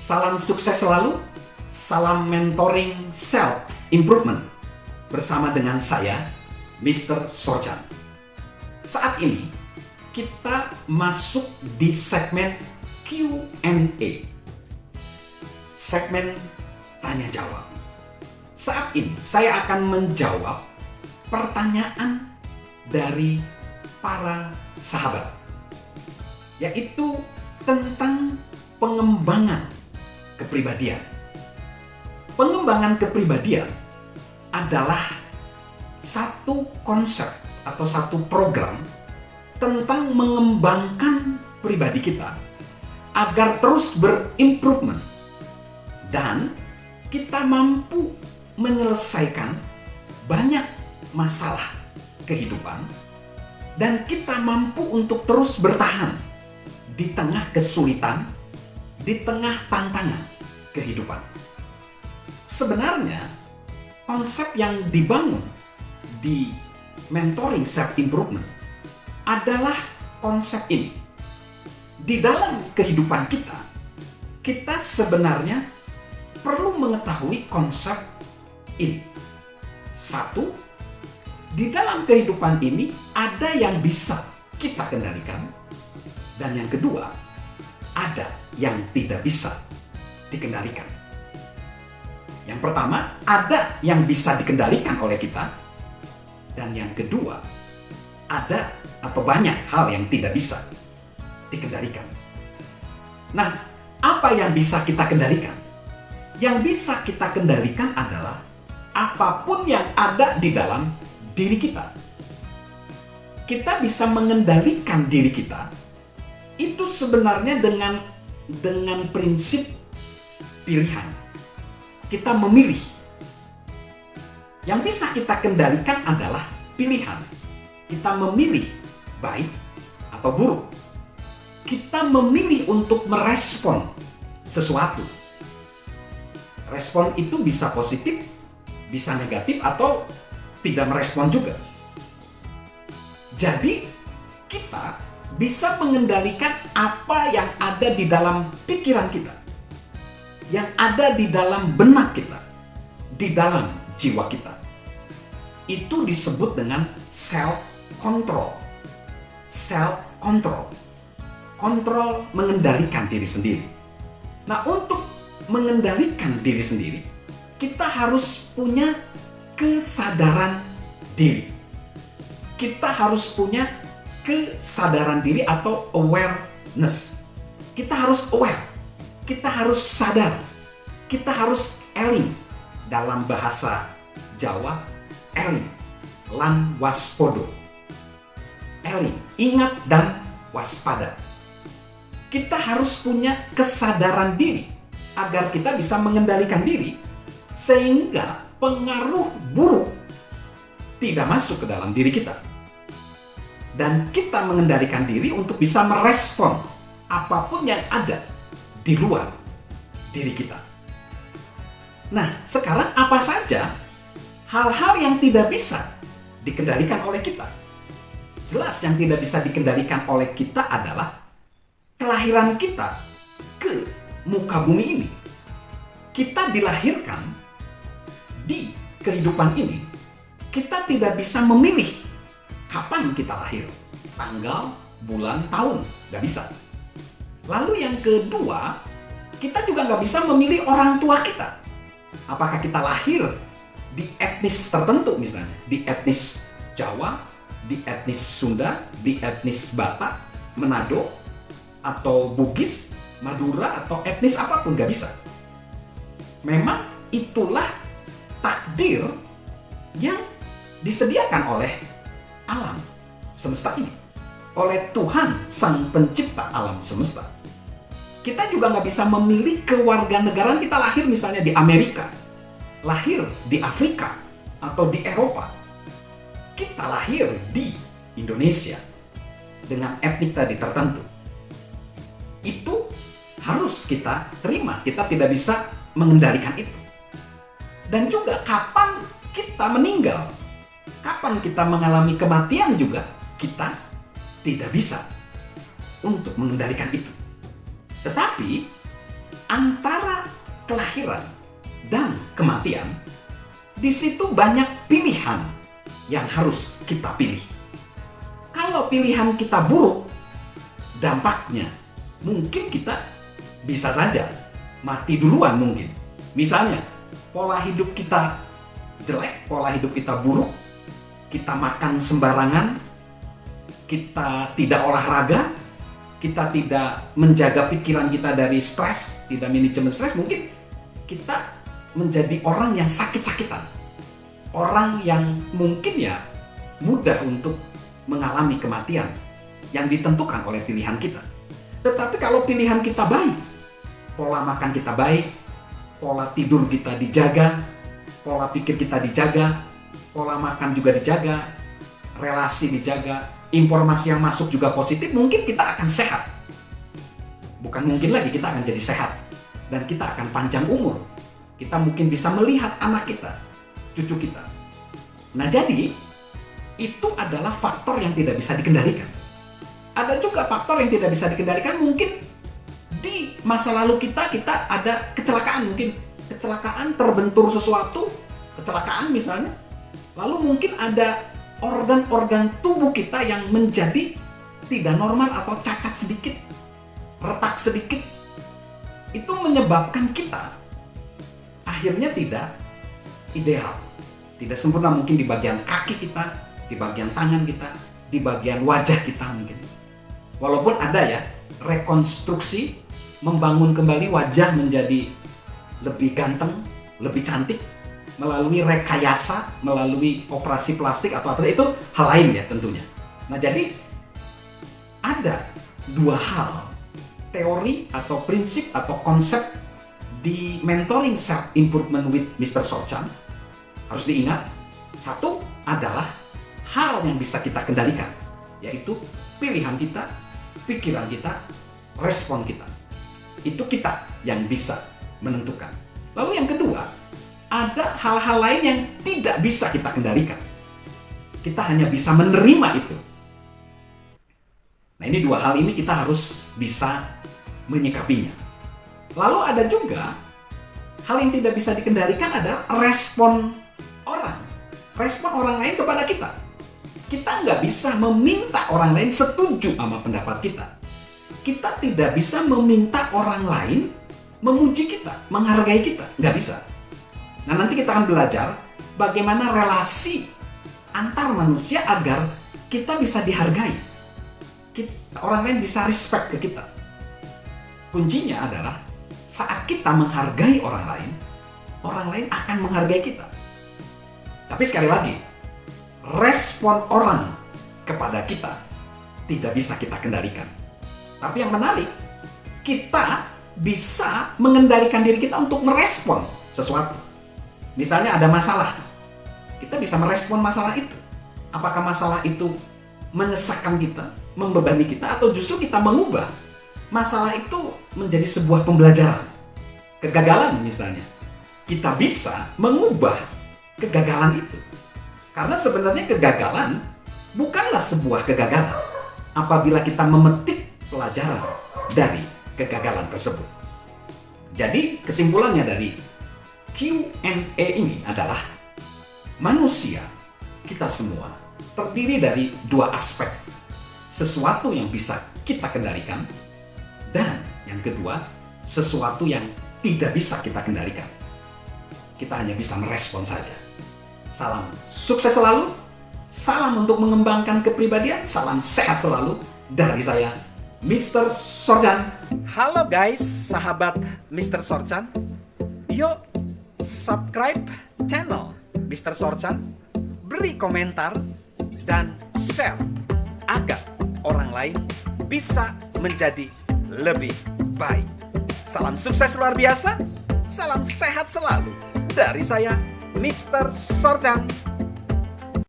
Salam sukses selalu, salam mentoring self improvement bersama dengan saya, Mr. Sorchan. Saat ini kita masuk di segmen Q&A, segmen tanya jawab. Saat ini saya akan menjawab pertanyaan dari para sahabat, yaitu tentang pengembangan kepribadian. Pengembangan kepribadian adalah satu konsep atau satu program tentang mengembangkan pribadi kita agar terus berimprovement dan kita mampu menyelesaikan banyak masalah kehidupan dan kita mampu untuk terus bertahan di tengah kesulitan, di tengah tantangan kehidupan. Sebenarnya konsep yang dibangun di mentoring self improvement adalah konsep ini. Di dalam kehidupan kita, kita sebenarnya perlu mengetahui konsep ini. Satu, di dalam kehidupan ini ada yang bisa kita kendalikan, dan yang kedua, ada yang tidak bisa dikendalikan. Yang pertama, ada yang bisa dikendalikan oleh kita, dan yang kedua, ada atau banyak hal yang tidak bisa dikendalikan. Nah, apa yang bisa kita kendalikan? Yang bisa kita kendalikan adalah apapun yang ada di dalam diri kita. Kita bisa mengendalikan diri kita itu sebenarnya dengan prinsip pilihan. Kita memilih. Yang bisa kita kendalikan adalah pilihan. Kita memilih baik atau buruk. Kita memilih untuk merespon sesuatu. Respon itu bisa positif, bisa negatif, atau tidak merespon juga. Jadi, kita bisa mengendalikan apa yang ada di dalam pikiran kita, yang ada di dalam benak kita, di dalam jiwa kita. Itu disebut dengan self-control. Self-control. Kontrol mengendalikan diri sendiri. Nah, untuk mengendalikan diri sendiri, kita harus punya kesadaran diri. Kita harus punya kesadaran diri atau awareness. Kita harus aware. Kita harus sadar. Kita harus eling. Dalam bahasa Jawa, eling, lan waspodo. Eling, ingat dan waspada. Kita harus punya kesadaran diri agar kita bisa mengendalikan diri sehingga pengaruh buruk tidak masuk ke dalam diri kita. Dan kita mengendalikan diri untuk bisa merespon apapun yang ada di luar diri kita. Nah, sekarang apa saja hal-hal yang tidak bisa dikendalikan oleh kita? Jelas yang tidak bisa dikendalikan oleh kita adalah kelahiran kita ke muka bumi ini. Kita dilahirkan di kehidupan ini. Kita tidak bisa memilih kapan kita lahir, tanggal, bulan, tahun, nggak bisa. Lalu yang kedua, kita juga nggak bisa memilih orang tua kita. Apakah kita lahir di etnis tertentu misalnya, di etnis Jawa, di etnis Sunda, di etnis Batak, Manado, atau Bugis, Madura, atau etnis apapun, nggak bisa. Memang itulah takdir yang disediakan oleh alam semesta ini, oleh Tuhan Sang Pencipta alam semesta. Kita juga nggak bisa memilih kewarganegaraan kita lahir misalnya di Amerika, lahir di Afrika, atau di Eropa. Kita lahir di Indonesia dengan etnik tadi tertentu. Itu harus kita terima, kita tidak bisa mengendalikan itu. Dan juga kapan kita meninggal, kapan kita mengalami kematian juga, kita tidak bisa untuk mengendalikan itu. Tetapi antara kelahiran dan kematian, di situ banyak pilihan yang harus kita pilih. Kalau pilihan kita buruk, dampaknya mungkin kita bisa saja mati duluan mungkin. Misalnya, pola hidup kita jelek, pola hidup kita buruk, kita makan sembarangan, kita tidak olahraga, kita tidak menjaga pikiran kita dari stres, tidak manajemen stres, mungkin kita menjadi orang yang sakit-sakitan. Orang yang mungkin ya mudah untuk mengalami kematian yang ditentukan oleh pilihan kita. Tetapi kalau pilihan kita baik, pola makan kita baik, pola tidur kita dijaga, pola pikir kita dijaga, pola makan juga dijaga, relasi dijaga, informasi yang masuk juga positif, mungkin kita akan sehat. Bukan mungkin lagi, kita akan jadi sehat. Dan kita akan panjang umur. Kita mungkin bisa melihat anak kita, cucu kita. Nah jadi, itu adalah faktor yang tidak bisa dikendalikan. Ada juga faktor yang tidak bisa dikendalikan, mungkin di masa lalu kita ada kecelakaan, mungkin kecelakaan terbentur sesuatu, kecelakaan misalnya. Lalu mungkin ada organ-organ tubuh kita yang menjadi tidak normal atau cacat sedikit, retak sedikit. Itu menyebabkan kita akhirnya tidak ideal, tidak sempurna, mungkin di bagian kaki kita, di bagian tangan kita, di bagian wajah kita mungkin. Walaupun ada ya rekonstruksi, membangun kembali wajah menjadi lebih ganteng, lebih cantik, melalui rekayasa, melalui operasi plastik atau apa, itu hal lain ya tentunya. Nah jadi ada dua hal, teori atau prinsip atau konsep di mentoring self improvement with Mr. Sorchan. Harus diingat, satu adalah hal yang bisa kita kendalikan, yaitu pilihan kita, pikiran kita, respon kita. Itu kita yang bisa menentukan. Lalu yang kedua, ada hal-hal lain yang tidak bisa kita kendalikan. Kita hanya bisa menerima itu. Nah ini dua hal ini kita harus bisa menyikapinya. Lalu ada juga hal yang tidak bisa dikendalikan, ada respon orang. Respon orang lain kepada kita. Kita nggak bisa meminta orang lain setuju sama pendapat kita. Kita tidak bisa meminta orang lain memuji kita, menghargai kita. Nggak bisa. Nah nanti kita akan belajar bagaimana relasi antar manusia agar kita bisa dihargai. Orang lain bisa respect ke kita. Kuncinya adalah saat kita menghargai orang lain akan menghargai kita. Tapi sekali lagi, respon orang kepada kita tidak bisa kita kendalikan. Tapi yang menarik, kita bisa mengendalikan diri kita untuk merespon sesuatu. Misalnya ada masalah, kita bisa merespon masalah itu. Apakah masalah itu menyesakan kita, membebani kita, atau justru kita mengubah masalah itu menjadi sebuah pembelajaran. Kegagalan misalnya, kita bisa mengubah kegagalan itu. Karena sebenarnya kegagalan bukanlah sebuah kegagalan apabila kita memetik pelajaran dari kegagalan tersebut. Jadi kesimpulannya dari Q&A ini adalah manusia, kita semua terdiri dari dua aspek. Sesuatu yang bisa kita kendalikan, dan yang kedua, sesuatu yang tidak bisa kita kendalikan. Kita hanya bisa merespon saja. Salam sukses selalu, salam untuk mengembangkan kepribadian, salam sehat selalu dari saya, Mr. Sorchan. Halo guys, sahabat Mr. Sorchan. Yuk subscribe channel Mr. Sorchan, beri komentar, dan share agar orang lain bisa menjadi lebih baik. Salam sukses luar biasa, salam sehat selalu dari saya, Mr. Sorchan.